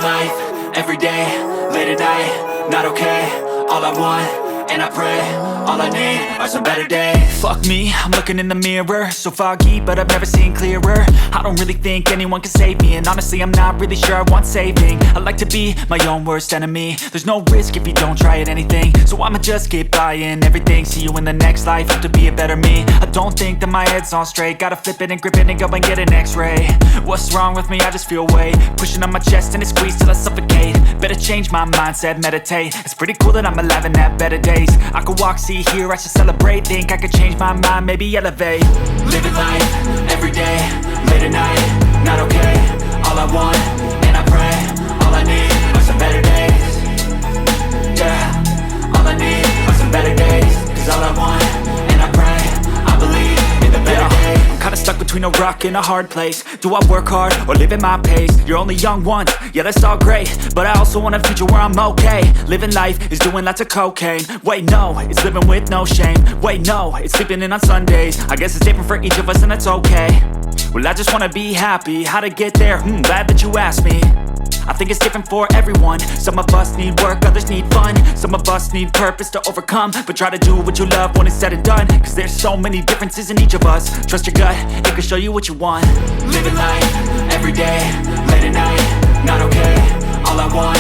life, everyday, late at night, not okay. All I want, and I pray, all I need are some better days. Fuck me, I'm looking in the mirror, so foggy, but I've never seen clearer. I don't really think anyone can save me, and honestly I'm not really sure I want saving. I like to be my own worst enemy. There's no risk if you don't try at anything, so I'ma just keep buying everything. See you in the next life, hope to be a better me. I don't think that my head's on straight, gotta flip it and grip it and go and get an x-ray. What's wrong with me? I just feel weight pushing on my chest and it squeezes till I suffocate. Better change my mindset, meditate. It's pretty cool that I'm alive and have better days. I could walk, see, hear, I should celebrate. Think I could change my mind, maybe elevate. Living life, everyday, late at night, not okay. All I want, and I pray, all I need are some better days. Yeah, all I need are some better days. Cause all I want, and I pray, I believe in the better days. I'm kinda stuck between a rock and a hard place. Do I work hard or live at my pace? You're only young once, yeah that's all great, but I also want a future where I'm okay. Living life is doing lots of cocaine. Wait no, it's living with no shame. Wait no, it's sleeping in on Sundays. I guess it's different for each of us and that's okay. Well I just wanna be happy, how to get there? Glad that you asked me. I think it's different for everyone. Some of us need work, others need fun. Some of us need purpose to overcome. But try to do what you love when it's said and done. Cause there's so many differences in each of us. Trust your gut, it can show you what you want. Living life, everyday, late at night, not okay. All I want,